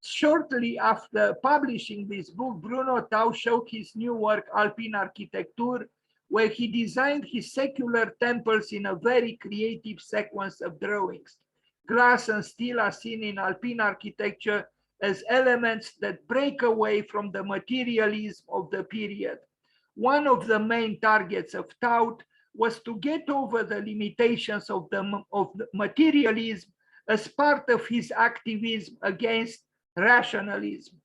Shortly after publishing this book, Bruno Taut showed his new work, Alpine Architecture, where he designed his secular temples in a very creative sequence of drawings. Glass and steel are seen in Alpine architecture as elements that break away from the materialism of the period. One of the main targets of Taut was to get over the limitations of the materialism as part of his activism against rationalism.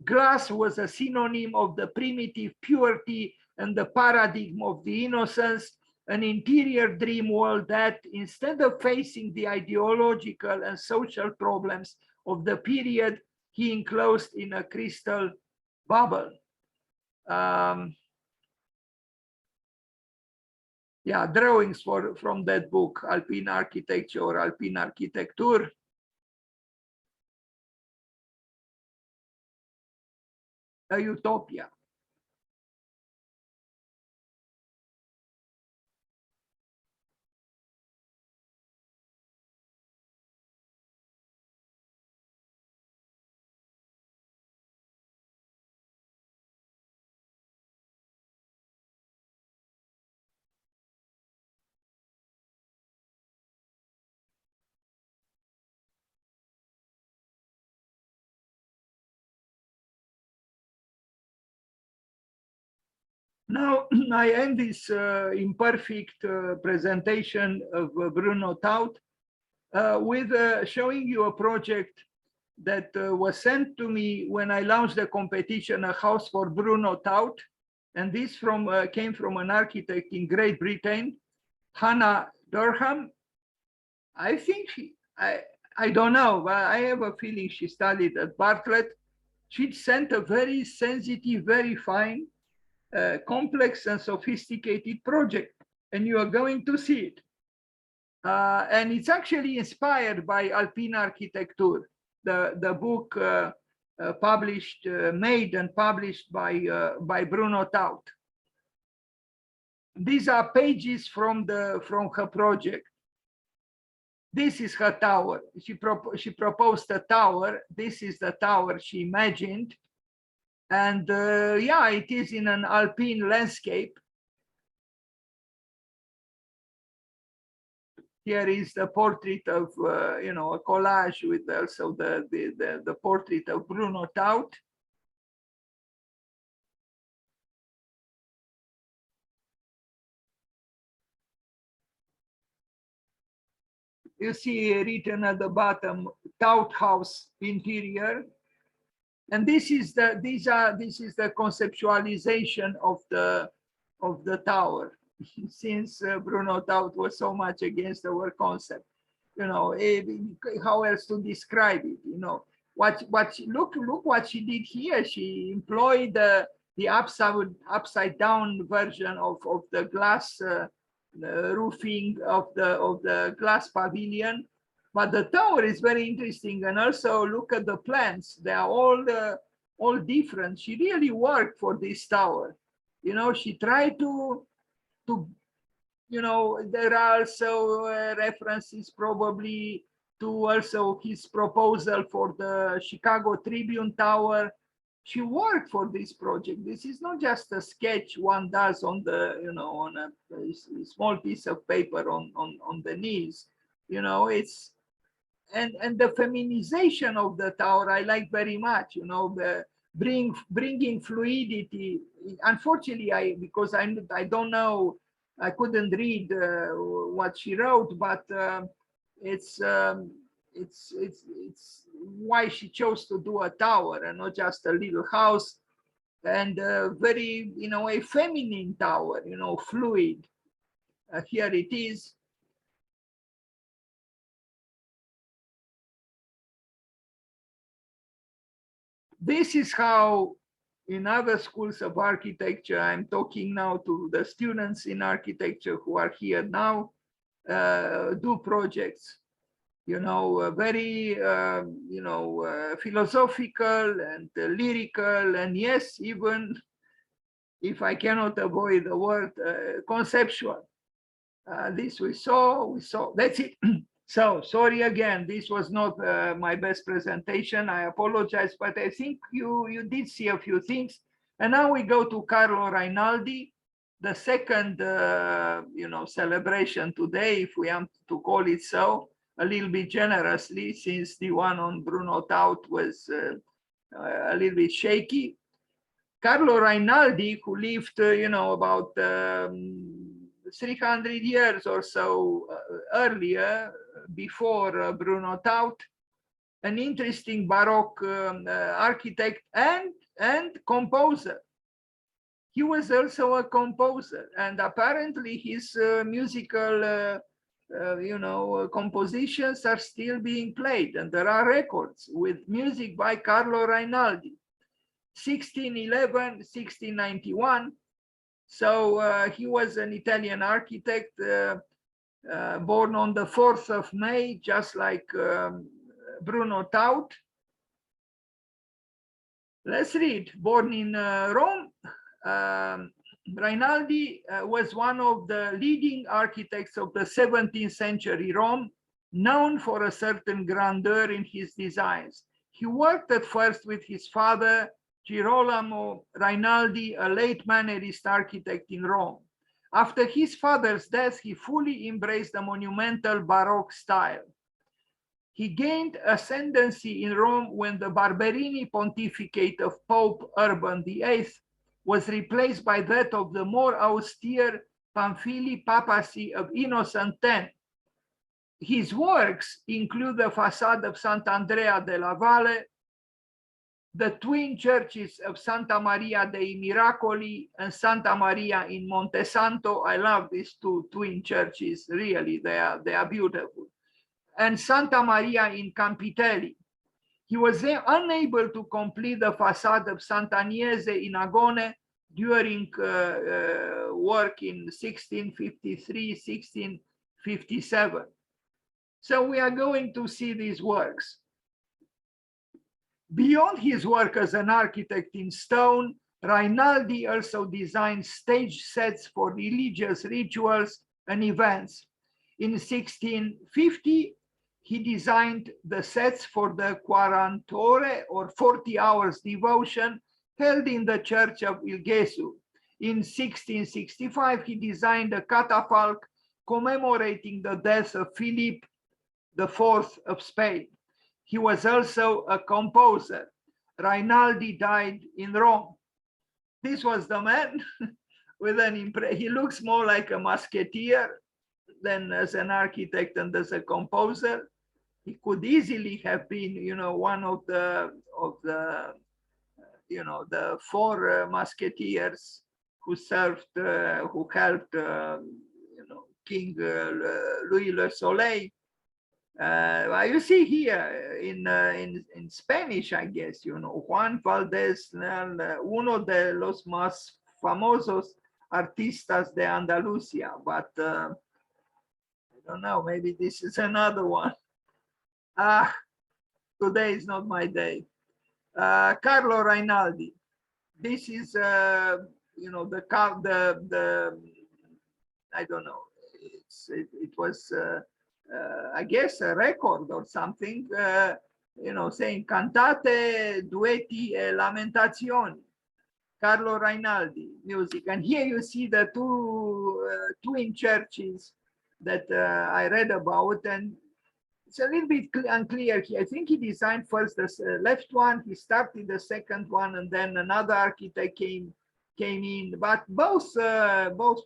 Glass was a synonym of the primitive purity and the paradigm of the innocence, an interior dream world that, instead of facing the ideological and social problems of the period, he enclosed in a crystal bubble. Yeah, drawings from that book, Alpine Architecture or Alpine Architecture. A utopia. Now, I end this imperfect presentation of Bruno Taut with showing you a project that was sent to me when I launched the competition, A House for Bruno Taut. And this came from an architect in Great Britain, Hannah Durham, I think I don't know, but I have a feeling she studied at Bartlett. She sent a very sensitive, very fine, complex and sophisticated project, and you are going to see it. And it's actually inspired by Alpine Architecture, the book published, made and published by Bruno Taut. These are pages from her project. This is her tower. She proposed a tower. This is the tower she imagined. And yeah, it is in an alpine landscape. Here is the portrait of, you know, a collage with also the portrait of Bruno Taut. You see written at the bottom, Taut house interior. And this is the conceptualization of the tower, since Bruno Taut was so much against our concept. You know, how else to describe it? You know, look what she did here. She employed the upside down version of the glass roofing of the glass pavilion. But the tower is very interesting, and also look at the plans. They are all different. She really worked for this tower. You know, she tried to you know, there are also references probably to also his proposal for the Chicago Tribune Tower. She worked for this project. This is not just a sketch one does on the, you know, on a small piece of paper on the knees. You know, it's and the feminization of the tower I like very much. You know, the bringing fluidity. Unfortunately, because I don't know, I couldn't read what she wrote, but it's why she chose to do a tower and not just a little house, and very, in a way, feminine tower. You know, fluid. Here it is. This is how in other schools of architecture, I'm talking now to the students in architecture who are here now, do projects. You know, very, you know, philosophical and lyrical, and yes, even if I cannot avoid the word conceptual. This we saw, that's it. So sorry again, this was not my best presentation. I apologize, but I think you did see a few things. And now we go to Carlo Rainaldi, the second you know, celebration today, if we am to call it so, a little bit generously, since the one on Bruno Taut was a little bit shaky. Carlo Rainaldi, who lived, you know, about 300 years or so earlier, before Bruno Taut, an interesting Baroque architect and composer. He was also a composer, and apparently his musical you know, compositions are still being played, and there are records with music by Carlo Rainaldi, 1611, 1691. So he was an Italian architect, born on the 4th of May, just like Bruno Taut. Let's read. Born in Rome, Rainaldi was one of the leading architects of the 17th century Rome, known for a certain grandeur in his designs. He worked at first with his father, Girolamo Rainaldi, a late Mannerist architect in Rome. After his father's death, he fully embraced the monumental Baroque style. He gained ascendancy in Rome when the Barberini pontificate of Pope Urban VIII was replaced by that of the more austere Pamphili papacy of Innocent X. His works include the facade of Sant'Andrea della Valle, the twin churches of Santa Maria dei Miracoli and Santa Maria in Monte Santo. I love these two twin churches, really, they are beautiful. And Santa Maria in Campitelli. He was unable to complete the facade of Santa Agnese in Agone during work in 1653, 1657. So we are going to see these works. Beyond his work as an architect in stone, Rainaldi also designed stage sets for religious rituals and events. In 1650, he designed the sets for the Quarant'ore, or 40 hours devotion, held in the church of Il Gesù. In 1665, he designed a catafalque commemorating the death of Philip IV of Spain. He was also a composer. Rainaldi died in Rome. This was the man with an impression. He looks more like a musketeer than as an architect and as a composer. He could easily have been, one of the four musketeers who served, who helped, King Louis Le Soleil. You see here in Spanish, I guess, Juan Valdez, uno de los más famosos artistas de Andalucía, but I don't know, maybe this is another one. Today is not my day. Carlo Rainaldi. This is, I don't know. It was, I guess, a record or something. Saying cantate, duetti, e lamentazioni. Carlo Rainaldi music, and here you see the two twin churches that I read about, and it's a little bit unclear here. I think he designed first the left one, he started the second one, and then another architect came in. But both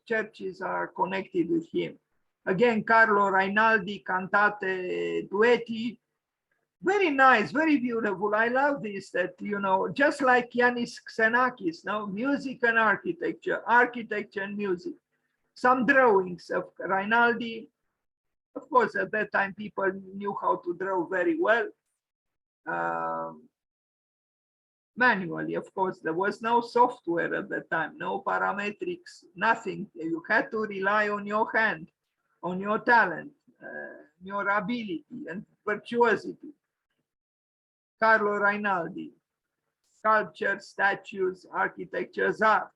churches are connected with him. Again, Carlo Rainaldi, cantate, duetti. Very nice, very beautiful. I love this, that, just like Yanis Xenakis, music and architecture and music. Some drawings of Rainaldi. Of course, at that time, people knew how to draw very well. Manually, of course, there was no software at that time, no parametrics, nothing. You had to rely on your hand, on your talent, your ability and virtuosity. Carlo Rainaldi, sculpture, statues, architecture's art.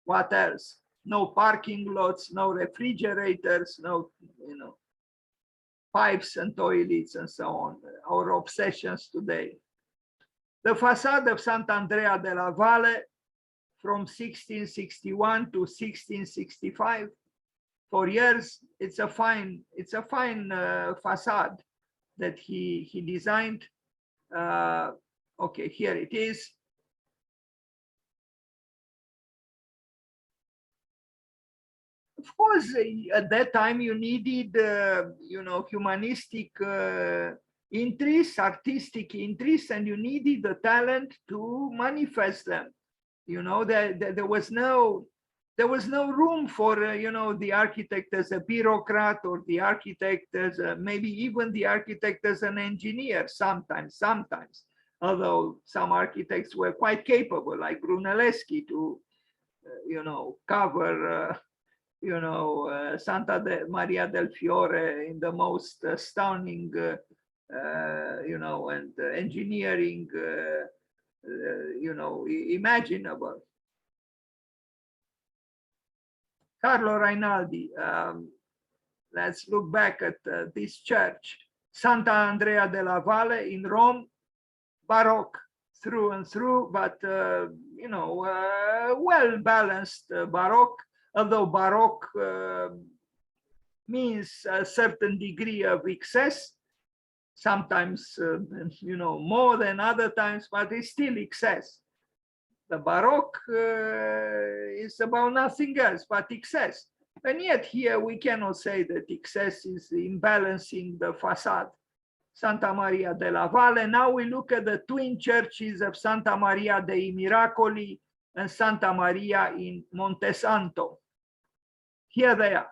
What else? No parking lots, no refrigerators, no, pipes and toilets and so on. Our obsessions today. The facade of Sant'Andrea della Valle from 1661 to 1665. For years, it's a fine facade that he designed. Okay, here it is. Of course, at that time you needed, humanistic interests, artistic interests, and you needed the talent to manifest them. There was no room for, the architect as a bureaucrat, or the architect as maybe even the architect as an engineer sometimes, although some architects were quite capable, like Brunelleschi, to, cover, Santa Maria del Fiore in the most stunning, and engineering, imaginable. Carlo Rainaldi, let's look back at this church, Sant'Andrea della Valle in Rome, Baroque through and through, but, well-balanced Baroque, although Baroque means a certain degree of excess, sometimes, more than other times, but it's still excess. The Baroque is about nothing else but excess. And yet here we cannot say that excess is imbalancing the facade. Santa Maria della Valle. Now we look at the twin churches of Santa Maria dei Miracoli and Santa Maria in Montesanto. Here they are.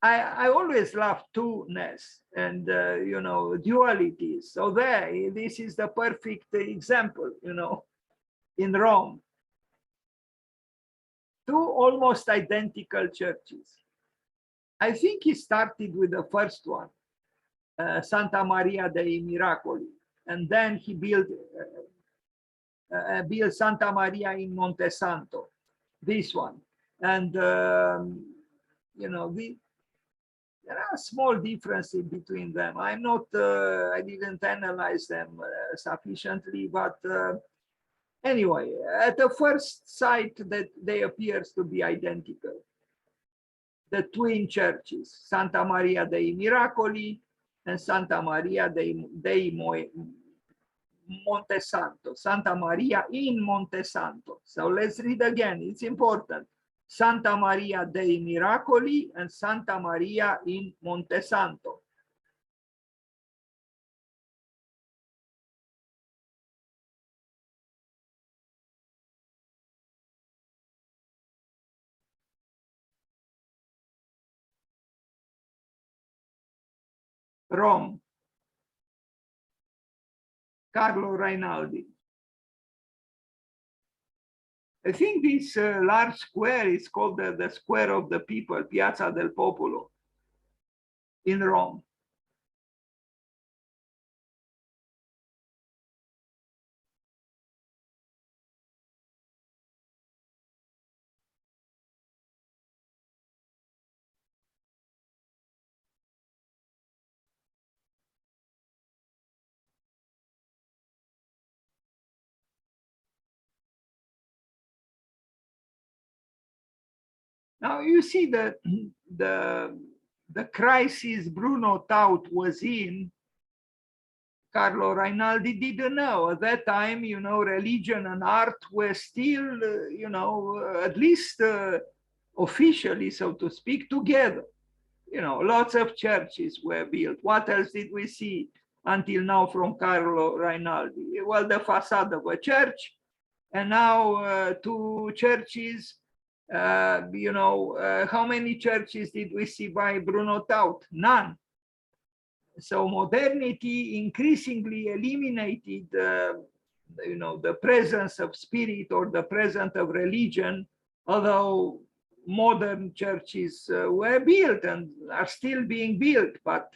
I always love two-ness and, you know, dualities. So there, this is the perfect example, you know, in Rome. Two almost identical churches. I think he started with the first one, Santa Maria dei Miracoli, and then he built Santa Maria in Montesanto, this one. And, you know, there are small differences between them. I'm not, I didn't analyze them sufficiently, but anyway, at the first sight that they appears to be identical. The twin churches, Santa Maria dei Miracoli and Santa Maria dei Montesanto, Santa Maria in Montesanto. So let's read again, it's important. Santa Maria dei Miracoli and Santa Maria in Montesanto. Rome. Carlo Rainaldi. I think this large square is called the Square of the People, Piazza del Popolo, in Rome. Now you see that the crisis Bruno Taut was in, Carlo Rainaldi didn't know. At that time, you know, religion and art were still, you know, at least officially, so to speak, together. You know, lots of churches were built. What else did we see until now from Carlo Rainaldi? Well, the facade of a church, and now two churches. You know, how many churches did we see by Bruno Taut? None. So modernity increasingly eliminated, you know, the presence of spirit or the presence of religion, although modern churches were built and are still being built, but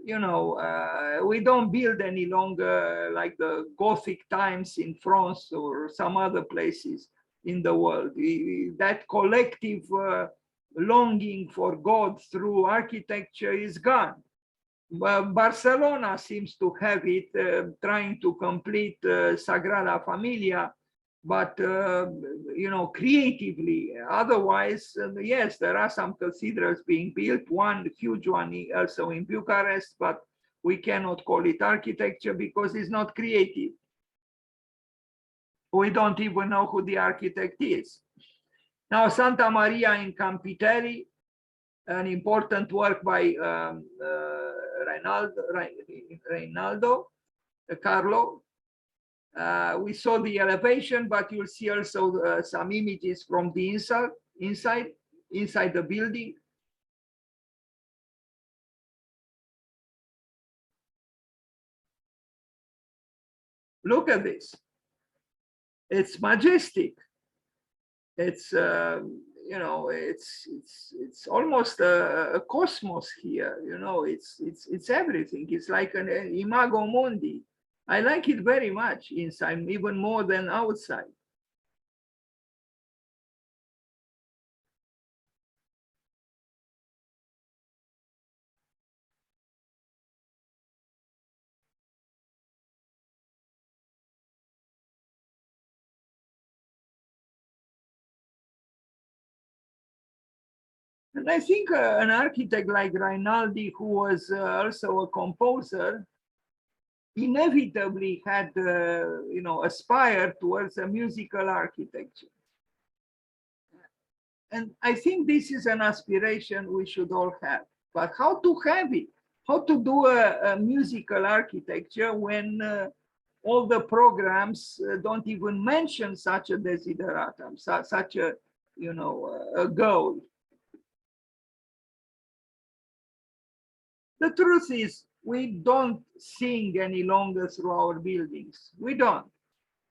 you know, we don't build any longer like the Gothic times in France or some other places in the world. That collective longing for God through architecture is gone. Barcelona seems to have it, trying to complete Sagrada Familia, but you know, creatively. Otherwise, yes, there are some cathedrals being built, one huge one also in Bucharest, but we cannot call it architecture because it's not creative. We don't even know who the architect is. Now, Santa Maria in Campitelli, an important work by Rainaldo, Carlo. We saw the elevation, but you'll see also some images from the inside the building. Look at this. It's majestic. It's you know, it's almost a cosmos here. You know, it's everything. It's like an imago mundi. I like it very much inside, even more than outside. And I think an architect like Rainaldi, who was also a composer, inevitably had, you know, aspired towards a musical architecture. And I think this is an aspiration we should all have. But how to have it? how to do a musical architecture when all the programs don't even mention such a desideratum, such a, you know, a goal. The truth is, we don't sing any longer through our buildings. We don't.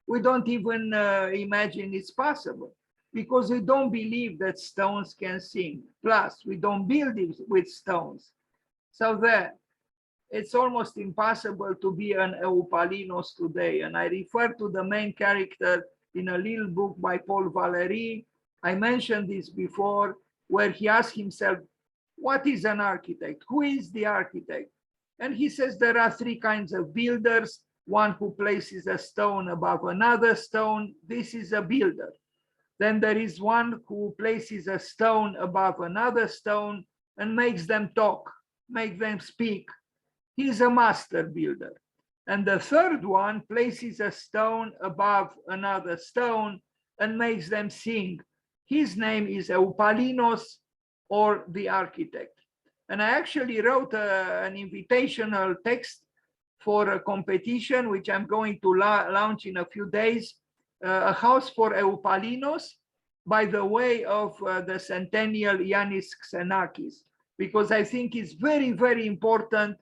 We don't even imagine it's possible because we don't believe that stones can sing. Plus, we don't build it with stones. So there, it's almost impossible to be an Eupalinos today. And I refer to the main character in a little book by Paul Valéry. I mentioned this before, where he asked himself, what is an architect? Who is the architect? And he says there are three kinds of builders. One who places a stone above another stone. This is a builder. Then there is one who places a stone above another stone and makes them talk, make them speak. He's a master builder. And the third one places a stone above another stone and makes them sing. His name is Eupalinos, or the architect. And I actually wrote an invitational text for a competition, which I'm going to launch in a few days, a house for Eupalinos, by the way of the centennial Yanis Xenakis, because I think it's very, very important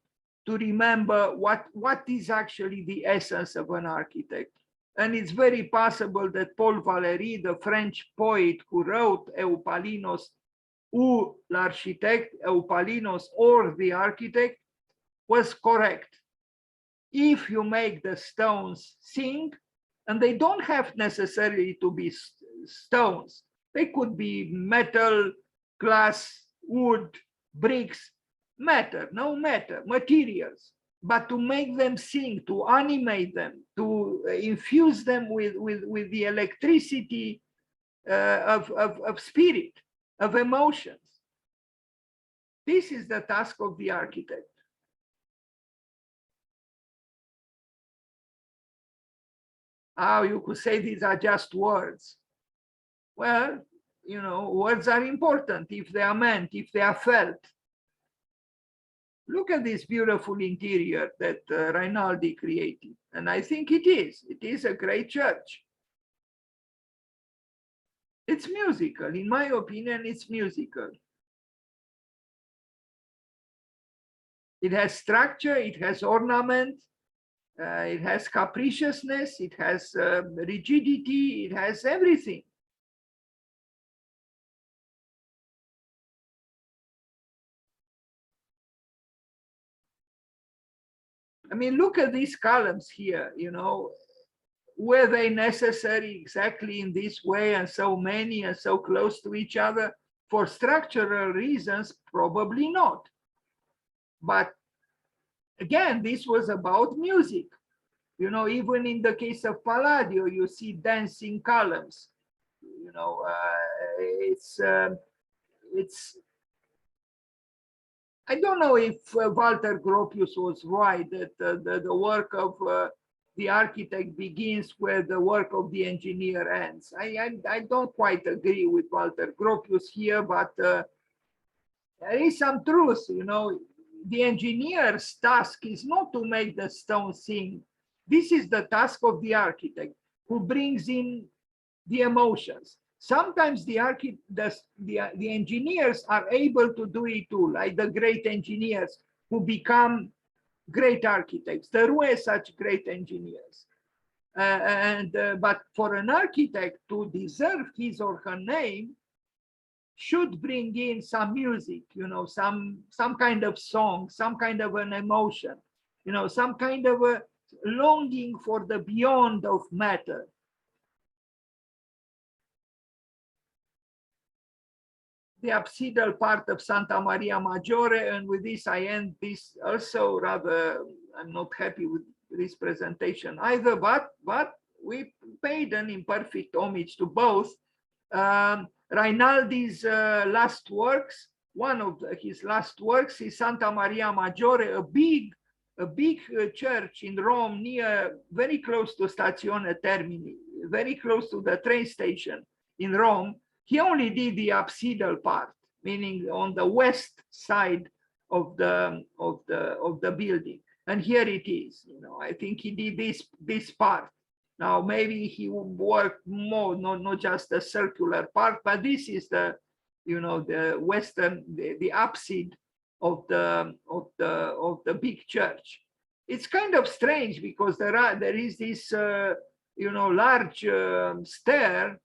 to remember what is actually the essence of an architect. And it's very possible that Paul Valéry, the French poet who wrote Eupalinos ou l'architecte, Eupalinos or the architect, was correct. If you make the stones sing, and they don't have necessarily to be stones, they could be metal, glass, wood, bricks, matter, no matter, materials, but to make them sing, to animate them, to infuse them with the electricity of spirit, of emotions. This is the task of the architect. Oh, you could say these are just words. Well, you know, words are important if they are meant, if they are felt. Look at this beautiful interior that Rainaldi created. And I think it is a great church. It's musical. In my opinion, it's musical. It has structure, it has ornament, it has capriciousness, it has rigidity, it has everything. I mean, look at these columns here, you know, were they necessary exactly in this way and so many and so close to each other? For structural reasons, probably not. But again, this was about music. You know, even in the case of Palladio, you see dancing columns. You know, it's I don't know if Walter Gropius was right that the work of the architect begins where the work of the engineer ends. I don't quite agree with Walter Gropius here, but there is some truth. You know, the engineer's task is not to make the stone sing. This is the task of the architect, who brings in the emotions. Sometimes the engineers are able to do it too, like the great engineers who become great architects. There were such great engineers. But for an architect to deserve his or her name, should bring in some music, you know, some kind of song, some kind of an emotion, you know, some kind of a longing for the beyond of matter. The apsidal part of Santa Maria Maggiore, and with this I end this also. Rather, I'm not happy with this presentation either, but we paid an imperfect homage to both. Rainaldi's last works, one of his last works is Santa Maria Maggiore, a big church in Rome, very close to Stazione Termini, very close to the train station in Rome. He only did the apsidal part, meaning on the west side the building. And here it is. You know, I think he did this part. Now maybe he worked more, not just the circular part, but this is the, you know, the western, the apsid of the big church. It's kind of strange because there is this you know, large stair,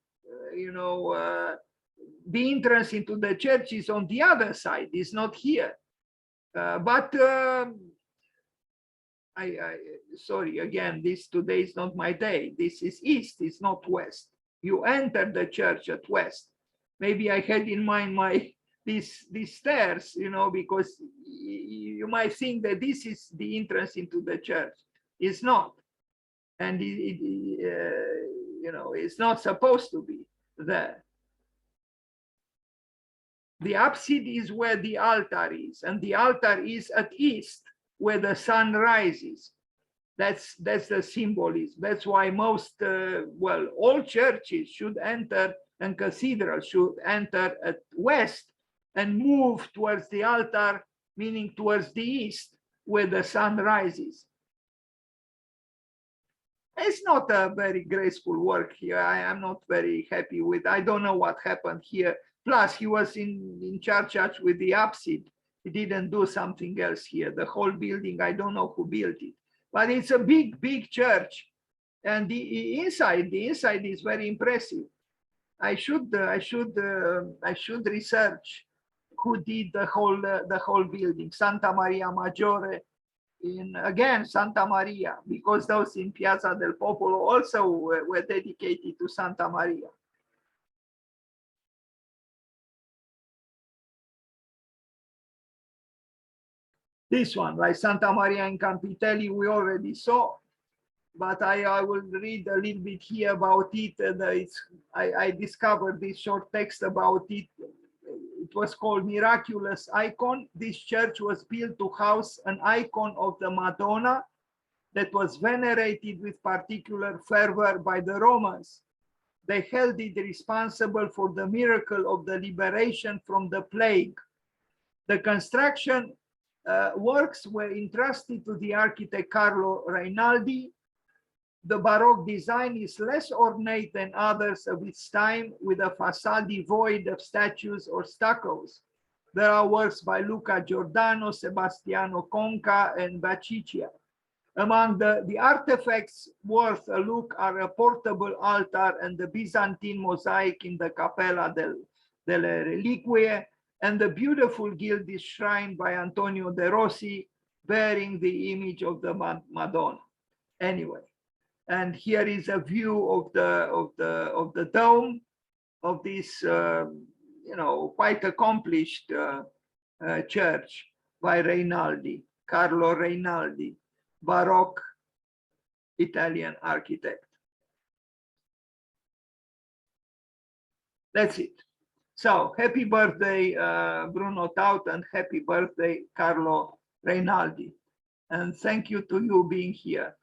you know, the entrance into the church is on the other side, it's not here. But sorry, again, this today is not my day. This is east, it's not west. You enter the church at west. Maybe I had in mind these stairs, you know, because you might think that this is the entrance into the church. It's not. And you know, it's not supposed to be there. The apsid is where the altar is, and the altar is at east, where the sun rises. That's the symbolism. That's why most, well, all churches should enter, and cathedrals should enter at west and move towards the altar, meaning towards the east, where the sun rises. It's not a very graceful work here. I am not very happy with. I don't know what happened here. Plus, he was in charge with the apsid. He didn't do something else here. The whole building, I don't know who built it, but it's a big, big church, and the inside is very impressive. I should research who did the whole building. Santa Maria Maggiore, in again Santa Maria, because those in Piazza del Popolo also were dedicated to Santa Maria. This one, like Santa Maria in Campitelli, we already saw, but I will read a little bit here about it. I discovered this short text about it. It was called Miraculous Icon. This church was built to house an icon of the Madonna that was venerated with particular fervor by the Romans. They held it responsible for the miracle of the liberation from the plague. The construction works were entrusted to the architect Carlo Rainaldi. The Baroque design is less ornate than others of its time, with a facade devoid of statues or stuccos. There are works by Luca Giordano, Sebastiano Conca, and Baciccia. Among the artifacts worth a look are a portable altar and the Byzantine mosaic in the Cappella delle Reliquie, and the beautiful gilded shrine by Antonio de Rossi bearing the image of the Madonna. Anyway, and here is a view of the dome of this you know, quite accomplished church by Rainaldi, Carlo Rainaldi, Baroque Italian architect. That's it. So happy birthday, Bruno Taut, and happy birthday, Carlo Rainaldi. And thank you to you being here.